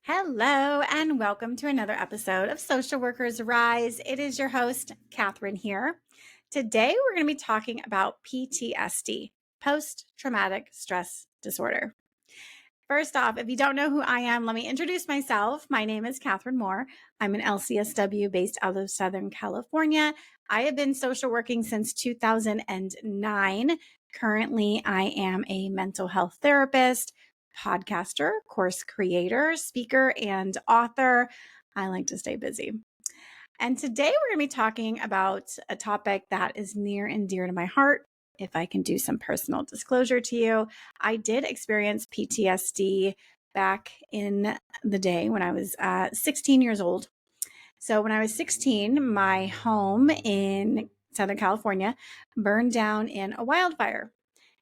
Hello, and welcome to another episode of Social Workers Rise. It is your host, Catherine here. Today, we're going to be talking about PTSD, post-traumatic stress disorder. First off, if you don't know who I am, let me introduce myself. My name is Catherine Moore. I'm an LCSW based out of Southern California. I have been social working since 2009. Currently, I am a mental health therapist, podcaster, course creator, speaker, and author. I like to stay busy. And today we're going to be talking about a topic that is near and dear to my heart. If I can do some personal disclosure to you, I did experience PTSD back in the day when I was 16 years old. So when I was 16, my home in Southern California burned down in a wildfire.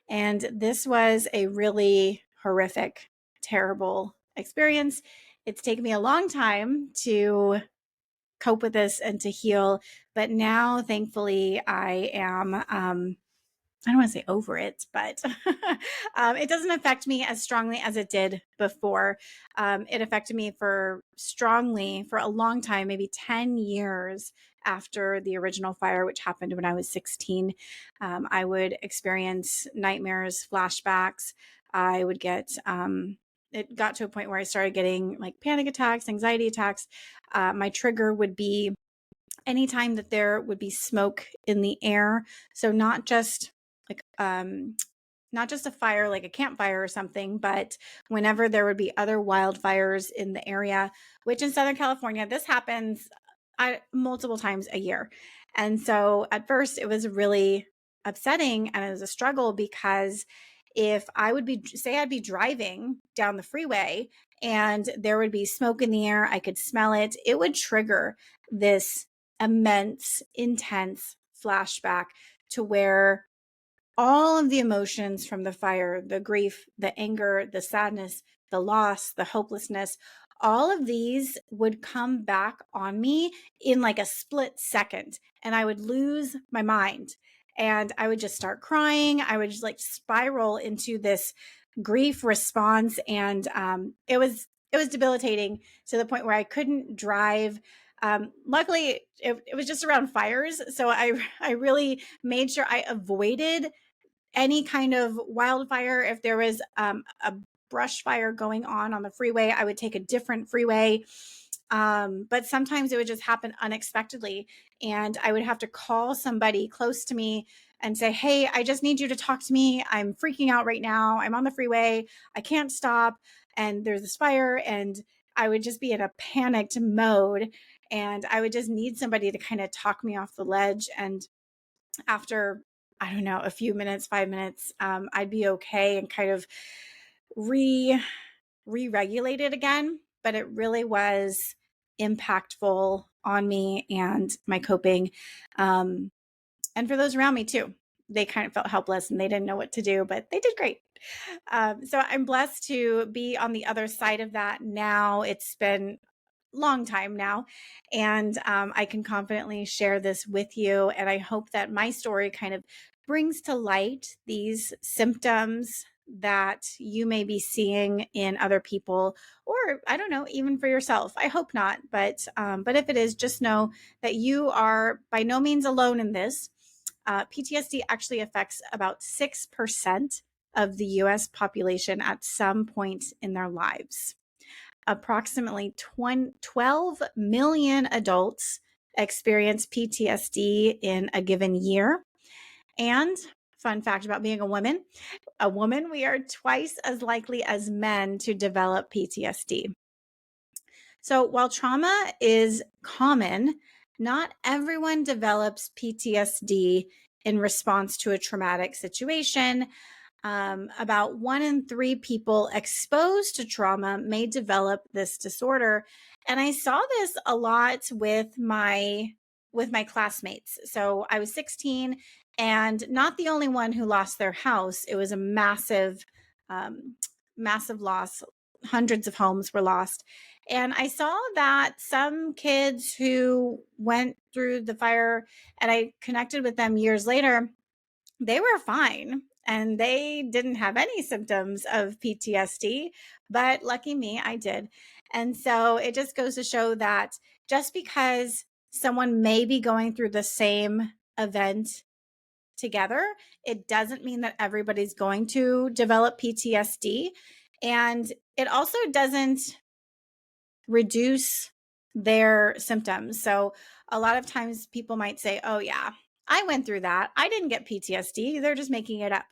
And this was a really horrific, terrible experience. It's taken me a long time to cope with this and to heal. But now, thankfully, I am, I don't want to say over it, but it doesn't affect me as strongly as it did before. It affected me for a long time, maybe 10 years after the original fire, which happened when I was 16. I would experience nightmares, flashbacks. I would get, it got to a point where I started getting like panic attacks, anxiety attacks. My trigger would be anytime that there would be smoke in the air. So not just a fire like a campfire or something, but whenever there would be other wildfires in the area, which in Southern California, this happens multiple times a year. And so at first it was really upsetting and it was a struggle because if I'd be driving down the freeway and there would be smoke in the air, I could smell it, it would trigger this immense, intense flashback to where all of the emotions from the fire, the grief, the anger, the sadness, the loss, the hopelessness, all of these would come back on me in like a split second, and I would lose my mind and I would just start crying. I would just like spiral into this grief response. And it was debilitating to the point where I couldn't drive. Luckily, it was just around fires. So I really made sure I avoided any kind of wildfire. If there was a brush fire going on the freeway, I would take a different freeway. But sometimes it would just happen unexpectedly. And I would have to call somebody close to me and say, hey, I just need you to talk to me. I'm freaking out right now. I'm on the freeway. I can't stop. And there's this fire. And I would just be in a panicked mode. And I would just need somebody to kind of talk me off the ledge. And after, I don't know, a few minutes, 5 minutes, I'd be okay and kind of re-regulate it again. But it really was impactful on me and my coping. And for those around me too. They kind of felt helpless and they didn't know what to do, but they did great. So I'm blessed to be on the other side of that now. It's been long time now. And I can confidently share this with you. And I hope that my story kind of brings to light these symptoms that you may be seeing in other people, or I don't know, even for yourself. I hope not. But if it is, just know that you are by no means alone in this. PTSD actually affects about 6% of the US population at some point in their lives. Approximately 12 million adults experience PTSD in a given year. And fun fact about being a woman, we are twice as likely as men to develop PTSD. So while trauma is common, not everyone develops PTSD in response to a traumatic situation. About 1 in 3 people exposed to trauma may develop this disorder. And I saw this a lot with my classmates. So I was 16 and not the only one who lost their house. It was a massive, massive loss. Hundreds of homes were lost. And I saw that some kids who went through the fire, and I connected with them years later, they were fine. and they didn't have any symptoms of PTSD, but lucky me, I did. And so it just goes to show that just because someone may be going through the same event together, it doesn't mean that everybody's going to develop PTSD. And it also doesn't reduce their symptoms. So a lot of times people might say, oh, yeah, I went through that. I didn't get PTSD. They're just making it up,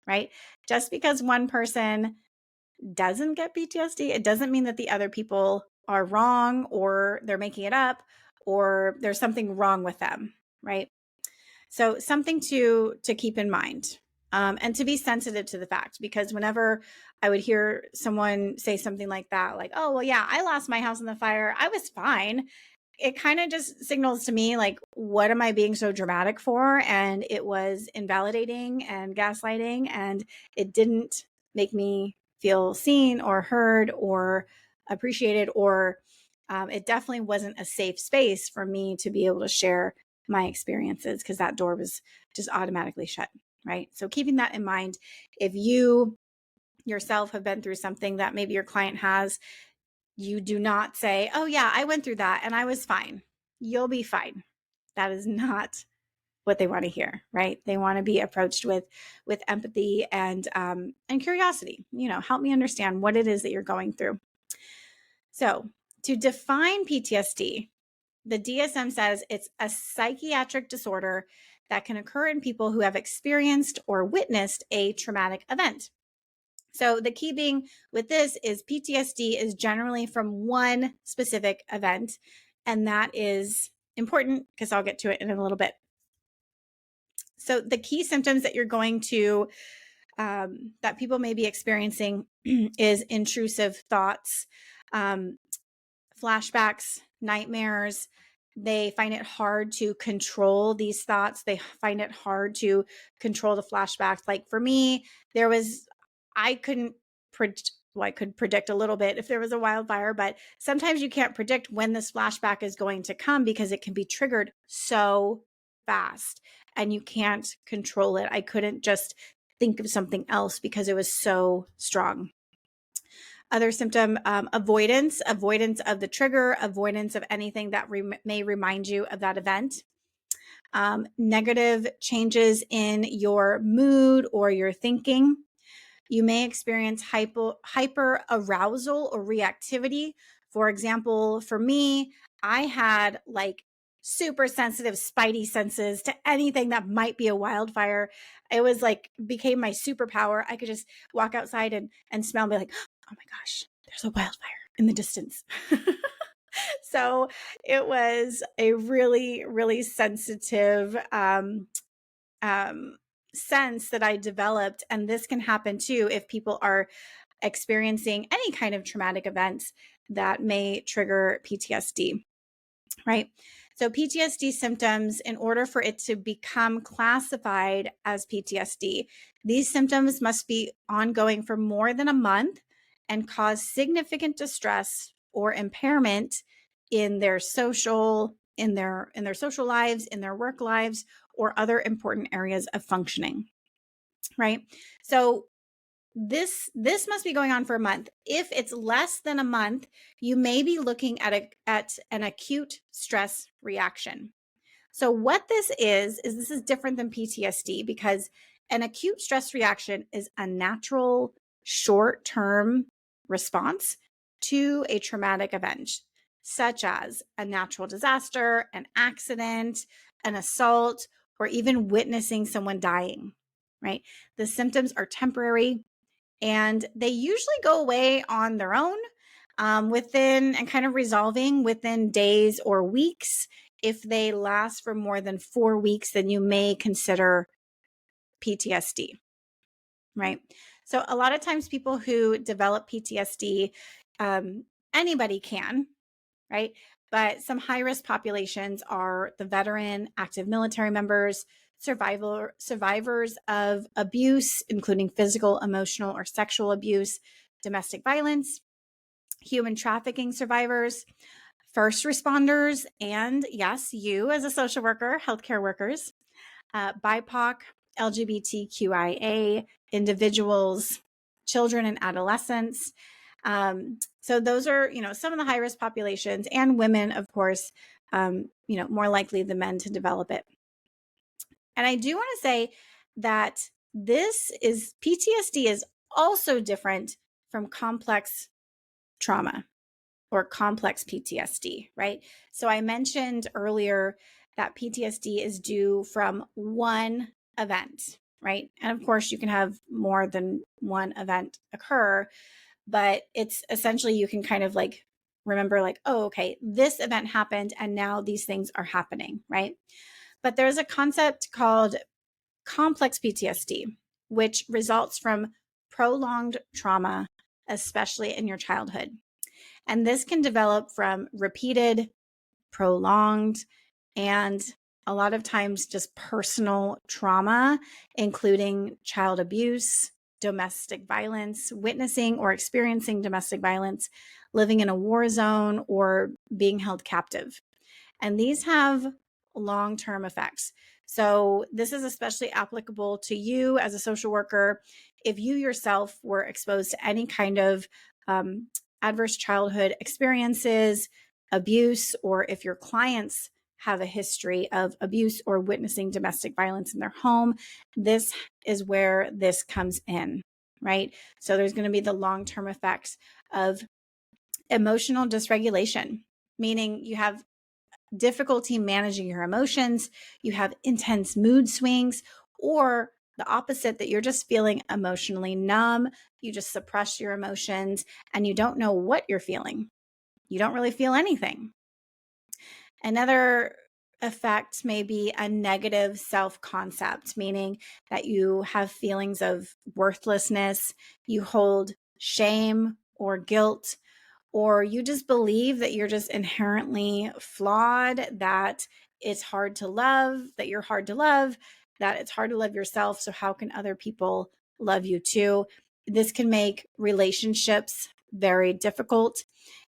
right? Just because one person doesn't get PTSD, it doesn't mean that the other people are wrong or they're making it up or there's something wrong with them, right? So something to keep in mind, and to be sensitive to the fact, because whenever I would hear someone say something like that, like, oh, well, yeah, I lost my house in the fire, I was fine. It kind of just signals to me, like, what am I being so dramatic for? And it was invalidating and gaslighting, and it didn't make me feel seen or heard or appreciated, or it definitely wasn't a safe space for me to be able to share my experiences, because that door was just automatically shut, right? So keeping that in mind, if you yourself have been through something that maybe your client has, you do not say, oh yeah, I went through that and I was fine. You'll be fine. That is not what they want to hear, right? They want to be approached with empathy and curiosity. Help me understand what it is that you're going through. So to define PTSD, the DSM says it's a psychiatric disorder that can occur in people who have experienced or witnessed a traumatic event. So the key being with this is PTSD is generally from one specific event, and that is important because I'll get to it in a little bit. So the key symptoms that you're going to, that people may be experiencing is intrusive thoughts, flashbacks, nightmares. They find it hard to control these thoughts. They find it hard to control the flashbacks. Like for me, I couldn't predict, well, I could predict a little bit if there was a wildfire, but sometimes you can't predict when this flashback is going to come because it can be triggered so fast and you can't control it. I couldn't just think of something else because it was so strong. Other symptom, avoidance of the trigger, avoidance of anything that may remind you of that event. Negative changes in your mood or your thinking. You may experience hyper arousal or reactivity. For example, for me, I had like super sensitive spidey senses to anything that might be a wildfire. It was like became my superpower. I could just walk outside and smell and be like, oh my gosh, there's a wildfire in the distance. So it was a really, really sensitive sense that I developed. And this can happen too if people are experiencing any kind of traumatic events that may trigger PTSD, right? So PTSD symptoms, in order for it to become classified as PTSD, these symptoms must be ongoing for more than a month and cause significant distress or impairment in their social lives, in their work lives, or other important areas of functioning, right? So this must be going on for a month. If it's less than a month, you may be looking at an acute stress reaction. So what this is this is different than PTSD, because an acute stress reaction is a natural short-term response to a traumatic event, such as a natural disaster, an accident, an assault, or even witnessing someone dying, right? The symptoms are temporary and they usually go away on their own, within and kind of resolving within days or weeks. If they last for more than 4 weeks, then you may consider PTSD, right? So a lot of times people who develop PTSD, anybody can, right? But some high-risk populations are the veteran, active military members, survivors of abuse, including physical, emotional, or sexual abuse, domestic violence, human trafficking survivors, first responders, and yes, you as a social worker, healthcare workers, BIPOC, LGBTQIA individuals, children and adolescents. So those are, some of the high risk populations, and women, of course, more likely than men to develop it. And I do want to say that PTSD is also different from complex trauma or complex PTSD, right? So I mentioned earlier that PTSD is due from one event, right? And of course, you can have more than one event occur, but it's essentially you can kind of like remember like, oh, okay, this event happened and now these things are happening, right? But there's a concept called complex PTSD, which results from prolonged trauma, especially in your childhood. And this can develop from repeated, prolonged, and a lot of times just personal trauma, including child abuse, domestic violence, witnessing or experiencing domestic violence, living in a war zone, or being held captive. And these have long-term effects. So this is especially applicable to you as a social worker if you yourself were exposed to any kind of adverse childhood experiences, abuse, or if your clients have a history of abuse or witnessing domestic violence in their home. This is where this comes in, right? So there's going to be the long-term effects of emotional dysregulation, meaning you have difficulty managing your emotions, you have intense mood swings, or the opposite, that you're just feeling emotionally numb, you just suppress your emotions, and you don't know what you're feeling. You don't really feel anything. Another effect may be a negative self-concept, meaning that you have feelings of worthlessness, you hold shame or guilt, or you just believe that you're just inherently flawed, that it's hard to love, that you're hard to love, that it's hard to love yourself. So how can other people love you too? This can make relationships very difficult.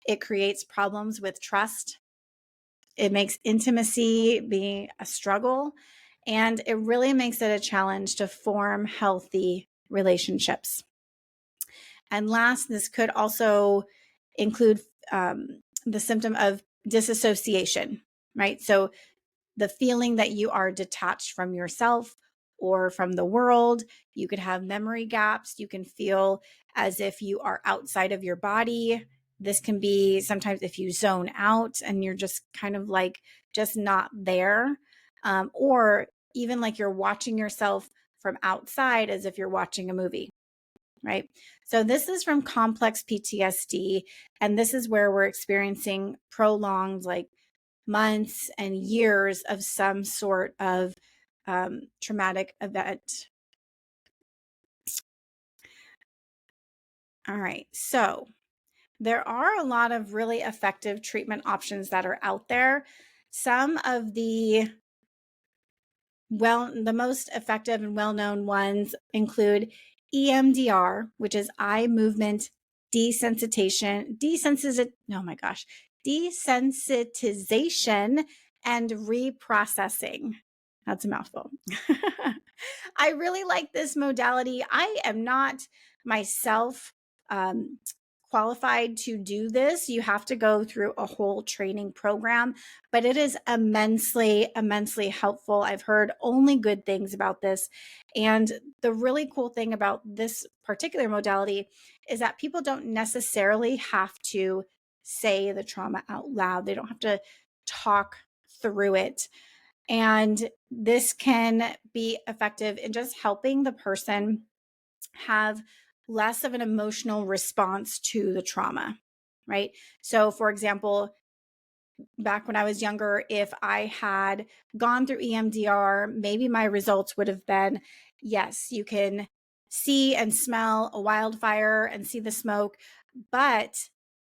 It creates problems with trust. It makes intimacy be a struggle. And it really makes it a challenge to form healthy relationships. And last, this could also include the symptom of disassociation, right? So the feeling that you are detached from yourself or from the world. You could have memory gaps. You can feel as if you are outside of your body. This can be sometimes if you zone out and you're just kind of like just not there, or even like you're watching yourself from outside as if you're watching a movie. Right. So this is from complex PTSD. And this is where we're experiencing prolonged, like months and years of some sort of traumatic event. All right. So there are a lot of really effective treatment options that are out there. Some of the most effective and well-known ones include EMDR, which is eye movement desensitization and reprocessing. That's a mouthful. I really like this modality. I am not myself qualified to do this. You have to go through a whole training program, but it is immensely, immensely helpful. I've heard only good things about this. And the really cool thing about this particular modality is that people don't necessarily have to say the trauma out loud. They don't have to talk through it. And this can be effective in just helping the person have less of an emotional response to the trauma, right? So, for example, back when I was younger, if I had gone through EMDR, maybe my results would have been, yes, you can see and smell a wildfire and see the smoke, but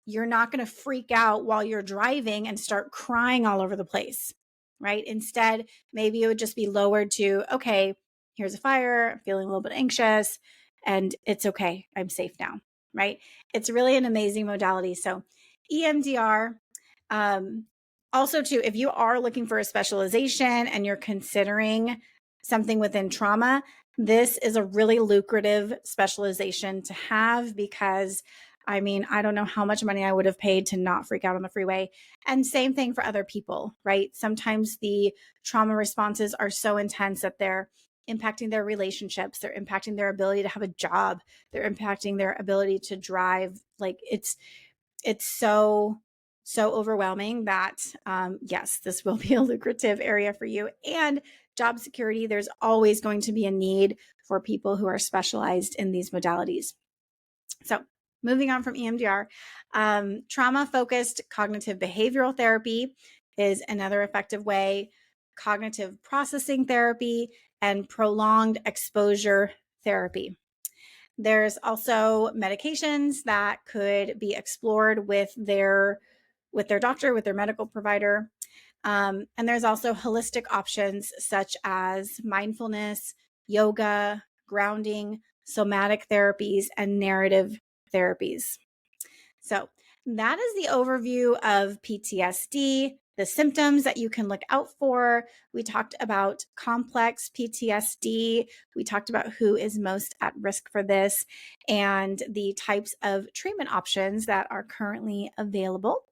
you're not going to freak out while you're driving and start crying all over the place, right? Instead, maybe it would just be lowered to, okay, here's a fire, I'm feeling a little bit anxious, and it's okay, I'm safe now, right? It's really an amazing modality. So EMDR, also too, if you are looking for a specialization and you're considering something within trauma, this is a really lucrative specialization to have because I mean, I don't know how much money I would have paid to not freak out on the freeway. And same thing for other people, right? Sometimes the trauma responses are so intense that they're impacting their relationships, they're impacting their ability to have a job, they're impacting their ability to drive. Like it's so overwhelming that yes, this will be a lucrative area for you. And job security, there's always going to be a need for people who are specialized in these modalities. So moving on from EMDR, trauma-focused cognitive behavioral therapy is another effective way, cognitive processing therapy, and prolonged exposure therapy. There's also medications that could be explored with their doctor, with their medical provider. And there's also holistic options such as mindfulness, yoga, grounding, somatic therapies, and narrative therapies. So that is the overview of PTSD, the symptoms that you can look out for. We talked about complex PTSD. We talked about who is most at risk for this and the types of treatment options that are currently available.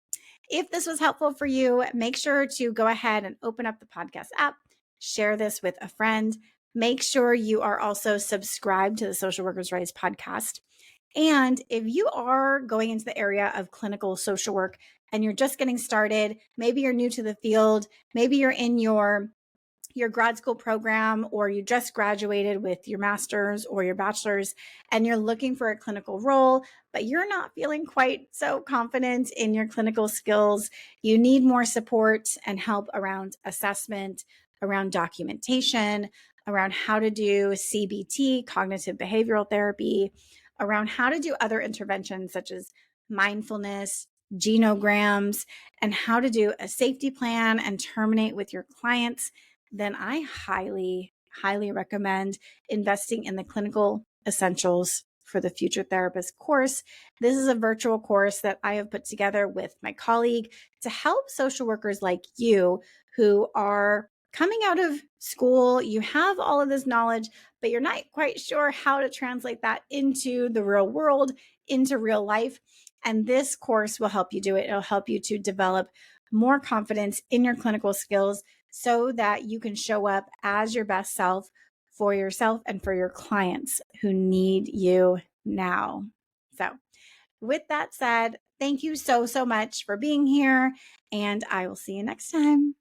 If this was helpful for you, make sure to go ahead and open up the podcast app, share this with a friend. Make sure you are also subscribed to the Social Workers Rise podcast. And if you are going into the area of clinical social work and you're just getting started, maybe you're new to the field, maybe you're in your grad school program, or you just graduated with your master's or your bachelor's and you're looking for a clinical role, but you're not feeling quite so confident in your clinical skills, you need more support and help around assessment, around documentation, around how to do CBT, cognitive behavioral therapy, around how to do other interventions such as mindfulness, genograms, and how to do a safety plan and terminate with your clients, then I highly, highly recommend investing in the Clinical Essentials for the Future Therapist course. This is a virtual course that I have put together with my colleague to help social workers like you who are coming out of school. You have all of this knowledge, but you're not quite sure how to translate that into the real world, into real life. And this course will help you do it. It'll help you to develop more confidence in your clinical skills so that you can show up as your best self for yourself and for your clients who need you now. So with that said, thank you so much for being here, and I will see you next time.